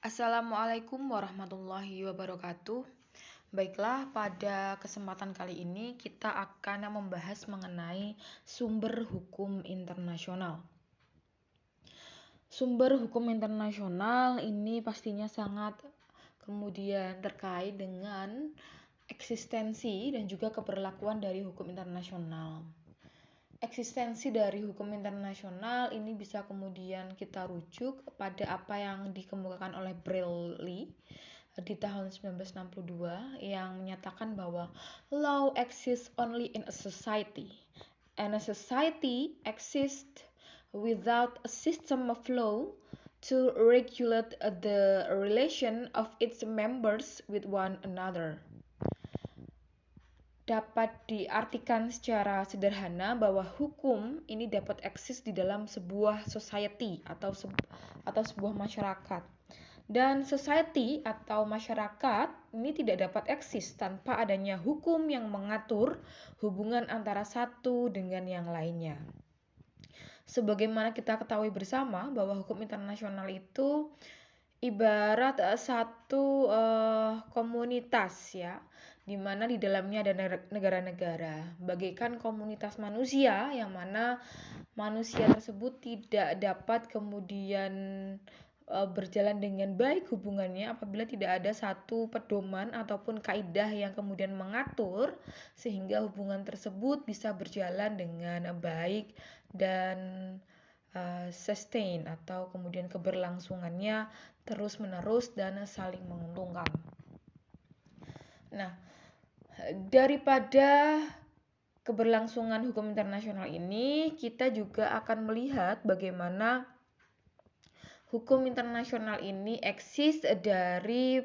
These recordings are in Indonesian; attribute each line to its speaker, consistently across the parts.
Speaker 1: Assalamualaikum warahmatullahi wabarakatuh. Baiklah, pada kesempatan kali ini kita akan membahas mengenai sumber hukum internasional. Sumber hukum internasional ini pastinya sangat kemudian terkait dengan eksistensi dan juga keberlakuan dari hukum internasional. Eksistensi dari hukum internasional ini bisa kemudian kita rujuk pada apa yang dikemukakan oleh Brearley di tahun 1962 yang menyatakan bahwa law exists only in a society and a society exists without a system of law to regulate the relation of its members with one another. Dapat diartikan secara sederhana bahwa hukum ini dapat eksis di dalam sebuah society atau sebuah masyarakat. Dan society atau masyarakat ini tidak dapat eksis tanpa adanya hukum yang mengatur hubungan antara satu dengan yang lainnya. Sebagaimana kita ketahui bersama bahwa hukum internasional itu ibarat satu komunitas ya, di mana di dalamnya ada negara-negara, bagaikan komunitas manusia yang mana manusia tersebut tidak dapat kemudian berjalan dengan baik hubungannya apabila tidak ada satu pedoman ataupun kaidah yang kemudian mengatur sehingga hubungan tersebut bisa berjalan dengan baik dan sustain atau kemudian keberlangsungannya terus-menerus dan saling menguntungkan. Nah, daripada keberlangsungan hukum internasional ini, kita juga akan melihat bagaimana hukum internasional ini eksis dari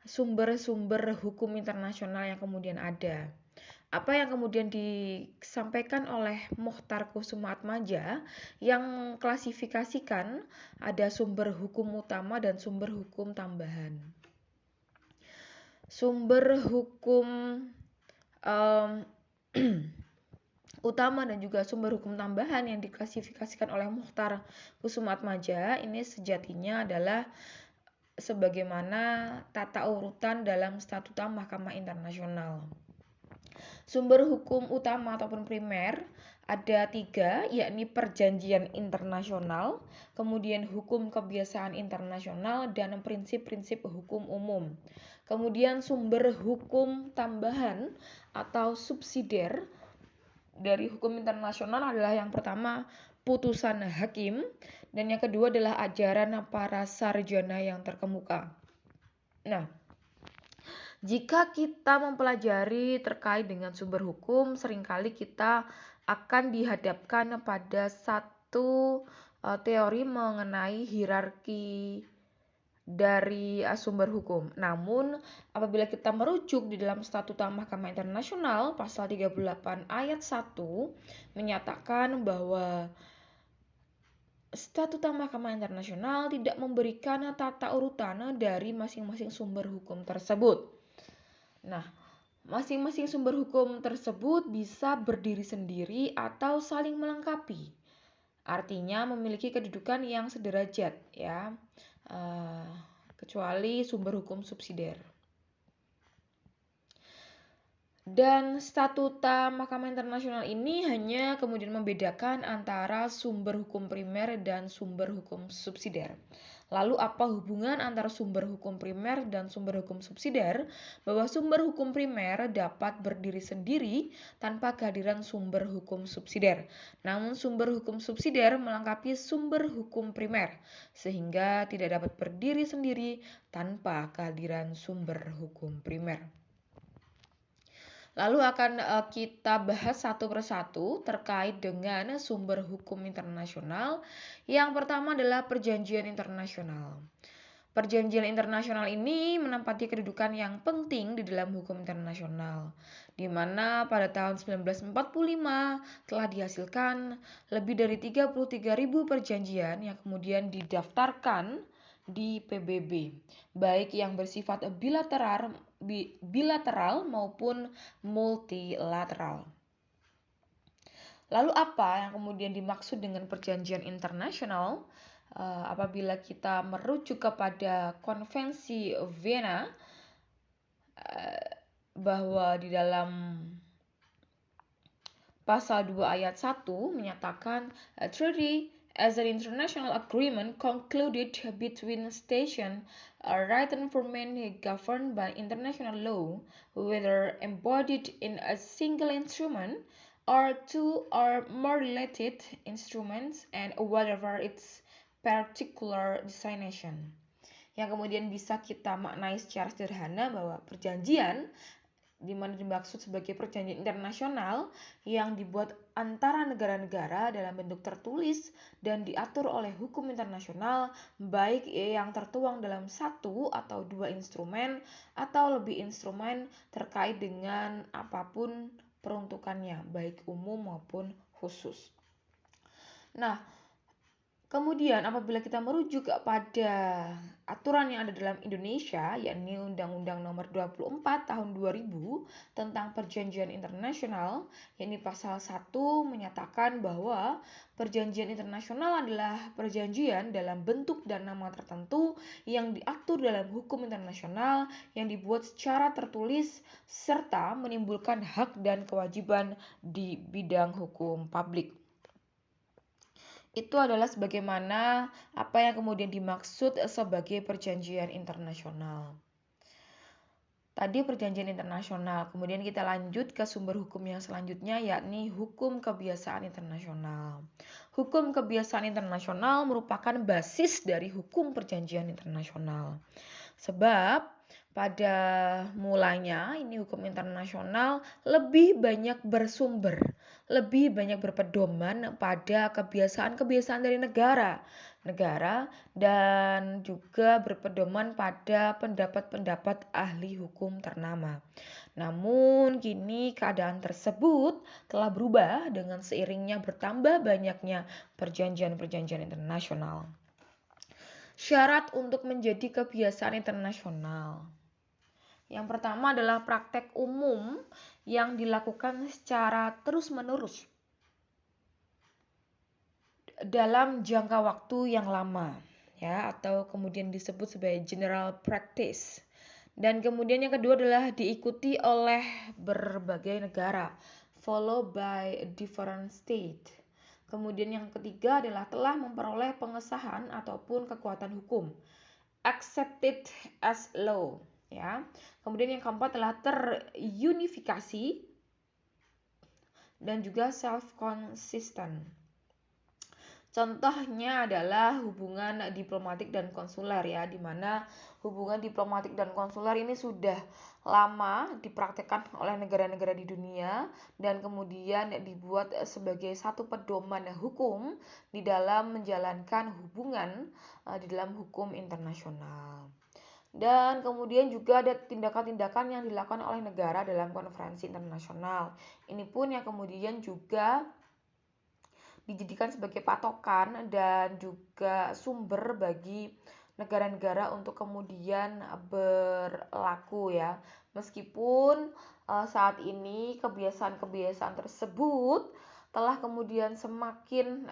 Speaker 1: sumber-sumber hukum internasional yang kemudian ada. Apa yang kemudian disampaikan oleh Mokhtar Kusumaatmadja yang mengklasifikasikan ada sumber hukum utama dan sumber hukum tambahan. Sumber hukum utama dan juga sumber hukum tambahan yang diklasifikasikan oleh Mokhtar Kusumaatmadja ini sejatinya adalah sebagaimana tata urutan dalam Statuta Mahkamah Internasional. Sumber hukum utama ataupun primer ada 3, yakni perjanjian internasional, kemudian hukum kebiasaan internasional, dan prinsip-prinsip hukum umum. Kemudian sumber hukum tambahan atau subsidiar dari hukum internasional adalah yang pertama putusan hakim, dan yang kedua adalah ajaran para sarjana yang terkemuka. Nah, jika kita mempelajari terkait dengan sumber hukum, seringkali kita akan dihadapkan pada satu teori mengenai hierarki dari sumber hukum. Namun, apabila kita merujuk di dalam Statuta Mahkamah Internasional, pasal 38 ayat 1 menyatakan bahwa Statuta Mahkamah Internasional tidak memberikan tata urutan dari masing-masing sumber hukum tersebut. Nah, masing-masing sumber hukum tersebut bisa berdiri sendiri atau saling melengkapi. Artinya memiliki kedudukan yang sederajat ya, kecuali sumber hukum subsidiar. Dan Statuta Mahkamah Internasional ini hanya kemudian membedakan antara sumber hukum primer dan sumber hukum subsidiar. Lalu apa hubungan antara sumber hukum primer dan sumber hukum subsidiar? Bahwa sumber hukum primer dapat berdiri sendiri tanpa kehadiran sumber hukum subsidiar. Namun sumber hukum subsidiar melengkapi sumber hukum primer sehingga tidak dapat berdiri sendiri tanpa kehadiran sumber hukum primer. Lalu akan kita bahas satu persatu terkait dengan sumber hukum internasional. Yang pertama adalah perjanjian internasional. Perjanjian internasional ini menempati kedudukan yang penting di dalam hukum internasional, di mana pada tahun 1945 telah dihasilkan lebih dari 33.000 perjanjian yang kemudian didaftarkan di PBB, baik yang bersifat bilateral maupun multilateral. Lalu apa yang kemudian dimaksud dengan perjanjian internasional? apabila kita merujuk kepada Konvensi Vienna, bahwa di dalam pasal 2 ayat 1 menyatakan a treaty as an international agreement concluded between states written for men governed by international law, whether embodied in a single instrument or two or more related instruments, and whatever its particular destination. Yang kemudian bisa kita maknai secara sederhana bahwa perjanjian di mana dimaksud sebagai perjanjian internasional yang dibuat antara negara-negara dalam bentuk tertulis dan diatur oleh hukum internasional, baik yang tertuang dalam satu atau dua instrumen atau lebih instrumen terkait dengan apapun peruntukannya, baik umum maupun khusus. Nah, kemudian apabila kita merujuk pada aturan yang ada dalam Indonesia, yakni Undang-Undang Nomor 24 Tahun 2000 tentang Perjanjian Internasional, yakni pasal 1 menyatakan bahwa perjanjian internasional adalah perjanjian dalam bentuk dan nama tertentu yang diatur dalam hukum internasional yang dibuat secara tertulis serta menimbulkan hak dan kewajiban di bidang hukum publik. Itu adalah sebagaimana apa yang kemudian dimaksud sebagai perjanjian internasional. Tadi perjanjian internasional, kemudian kita lanjut ke sumber hukum yang selanjutnya, yakni hukum kebiasaan internasional. Hukum kebiasaan internasional merupakan basis dari hukum perjanjian internasional. Sebab pada mulanya ini hukum internasional lebih banyak bersumber, lebih banyak berpedoman pada kebiasaan-kebiasaan dari negara dan juga berpedoman pada pendapat-pendapat ahli hukum ternama. Namun kini keadaan tersebut telah berubah dengan seiringnya bertambah banyaknya perjanjian-perjanjian internasional. Syarat untuk menjadi kebiasaan internasional. Yang pertama adalah praktek umum yang dilakukan secara terus-menerus dalam jangka waktu yang lama, ya, atau kemudian disebut sebagai general practice. Dan kemudian yang kedua adalah diikuti oleh berbagai negara, followed by different state. Kemudian yang ketiga adalah telah memperoleh pengesahan ataupun kekuatan hukum, accepted as law, ya. Kemudian yang keempat adalah terunifikasi dan juga self-consistent. Contohnya adalah hubungan diplomatik dan konsuler, ya, di mana hubungan diplomatik dan konsuler ini sudah lama dipraktekkan oleh negara-negara di dunia dan kemudian dibuat sebagai satu pedoman hukum di dalam menjalankan hubungan di dalam hukum internasional. Dan kemudian juga ada tindakan-tindakan yang dilakukan oleh negara dalam konferensi internasional. Ini pun yang kemudian juga dijadikan sebagai patokan dan juga sumber bagi negara-negara untuk kemudian berlaku, ya. Meskipun saat ini kebiasaan-kebiasaan tersebut telah kemudian semakin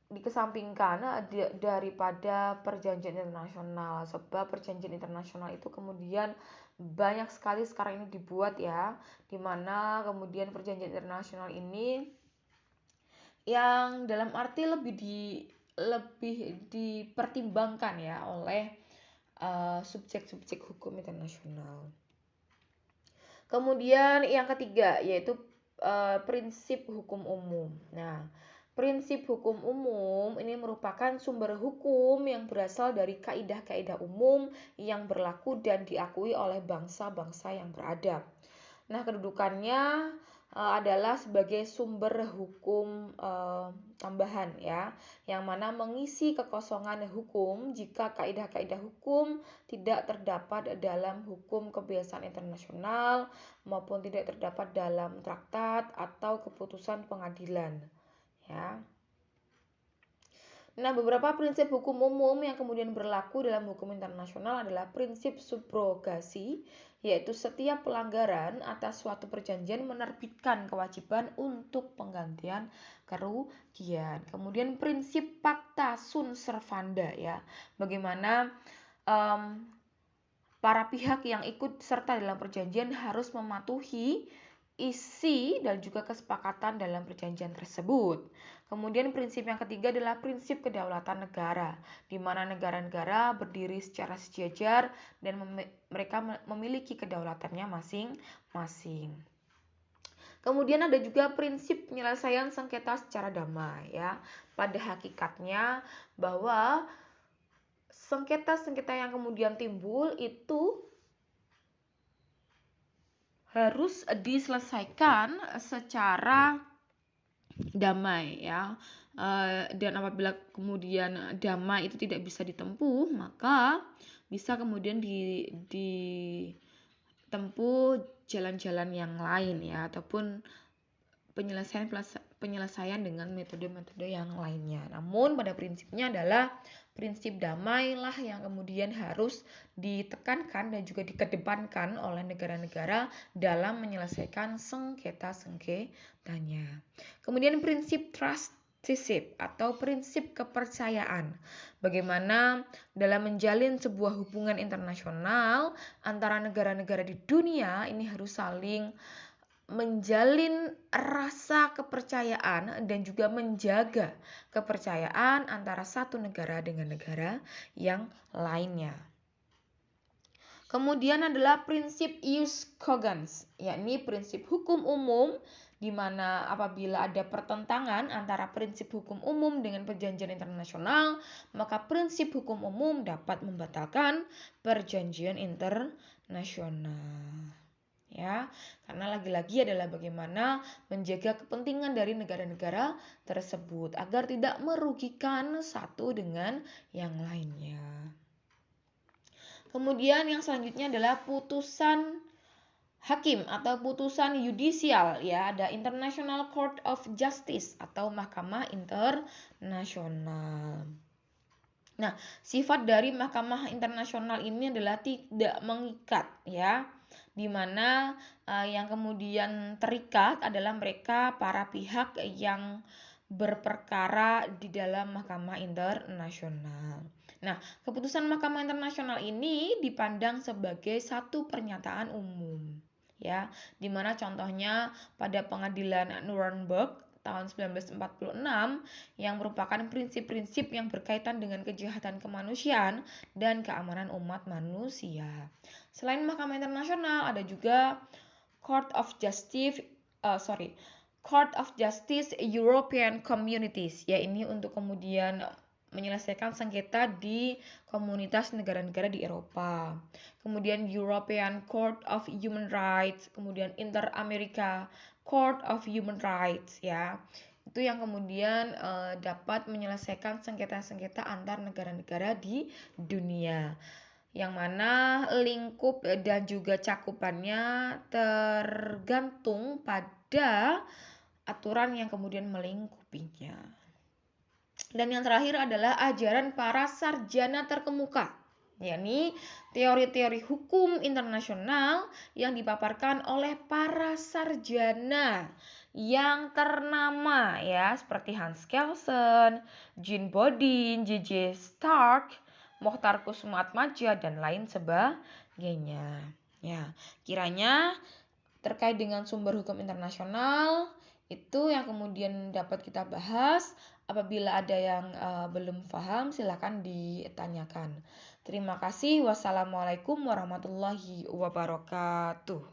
Speaker 1: dikesampingkan daripada perjanjian internasional, sebab perjanjian internasional itu kemudian banyak sekali sekarang ini dibuat, ya, dimana kemudian perjanjian internasional ini yang dalam arti lebih dipertimbangkan, ya, oleh subjek-subjek hukum internasional. Kemudian yang ketiga yaitu prinsip hukum umum. Nah, prinsip hukum umum ini merupakan sumber hukum yang berasal dari kaidah-kaidah umum yang berlaku dan diakui oleh bangsa-bangsa yang beradab. Nah, kedudukannya adalah sebagai sumber hukum tambahan, ya, yang mana mengisi kekosongan hukum jika kaidah-kaidah hukum tidak terdapat dalam hukum kebiasaan internasional maupun tidak terdapat dalam traktat atau keputusan pengadilan, ya. Nah, beberapa prinsip hukum umum yang kemudian berlaku dalam hukum internasional adalah prinsip subrogasi, yaitu setiap pelanggaran atas suatu perjanjian menerbitkan kewajiban untuk penggantian kerugian. Kemudian prinsip pacta sunt servanda, ya, bagaimana para pihak yang ikut serta dalam perjanjian harus mematuhi isi dan juga kesepakatan dalam perjanjian tersebut. Kemudian prinsip yang ketiga adalah prinsip kedaulatan negara, di mana negara-negara berdiri secara sejajar dan mereka memiliki kedaulatannya masing-masing. Kemudian ada juga prinsip penyelesaian sengketa secara damai, ya. Pada hakikatnya bahwa sengketa-sengketa yang kemudian timbul itu harus diselesaikan secara damai, ya. Dan apabila kemudian damai itu tidak bisa ditempuh, maka bisa kemudian ditempuh jalan-jalan yang lain, ya, ataupun penyelesaian dengan metode-metode yang lainnya. Namun pada prinsipnya adalah prinsip damai lah yang kemudian harus ditekankan dan juga dikedepankan oleh negara-negara dalam menyelesaikan sengketa-sengketanya. Kemudian prinsip trusteeship atau prinsip kepercayaan. Bagaimana dalam menjalin sebuah hubungan internasional antara negara-negara di dunia ini harus saling menjalin rasa kepercayaan dan juga menjaga kepercayaan antara satu negara dengan negara yang lainnya. Kemudian adalah prinsip ius cogens, yakni prinsip hukum umum, di mana apabila ada pertentangan antara prinsip hukum umum dengan perjanjian internasional, maka prinsip hukum umum dapat membatalkan perjanjian internasional. Ya, karena lagi-lagi adalah bagaimana menjaga kepentingan dari negara-negara tersebut agar tidak merugikan satu dengan yang lainnya. Kemudian yang selanjutnya adalah putusan hakim atau putusan yudisial, ya, ada International Court of Justice atau Mahkamah Internasional. Nah, sifat dari Mahkamah Internasional ini adalah tidak mengikat, ya, di mana yang kemudian terikat adalah mereka para pihak yang berperkara di dalam Mahkamah Internasional. Nah, keputusan Mahkamah Internasional ini dipandang sebagai satu pernyataan umum, ya, di mana contohnya pada pengadilan Nuremberg tahun 1946 yang merupakan prinsip-prinsip yang berkaitan dengan kejahatan kemanusiaan dan keamanan umat manusia. Selain Mahkamah Internasional ada juga Court of Justice European Communities, ya, ini untuk kemudian menyelesaikan sengketa di komunitas negara-negara di Eropa. Kemudian European Court of Human Rights, kemudian Inter-America Court of Human Rights, ya. Itu yang kemudian dapat menyelesaikan sengketa-sengketa antar negara-negara di dunia, yang mana lingkup dan juga cakupannya tergantung pada aturan yang kemudian melingkupinya. Dan yang terakhir adalah ajaran para sarjana terkemuka, yakni teori-teori hukum internasional yang dipaparkan oleh para sarjana yang ternama, ya, seperti Hans Kelsen, Jean Bodin, J.J. Stark, Mokhtar Kussumaatmadja, dan lain sebagainya. Ya, kiranya terkait dengan sumber hukum internasional itu yang kemudian dapat kita bahas. Apabila ada yang belum paham, silakan ditanyakan. Terima kasih. Wassalamualaikum warahmatullahi wabarakatuh.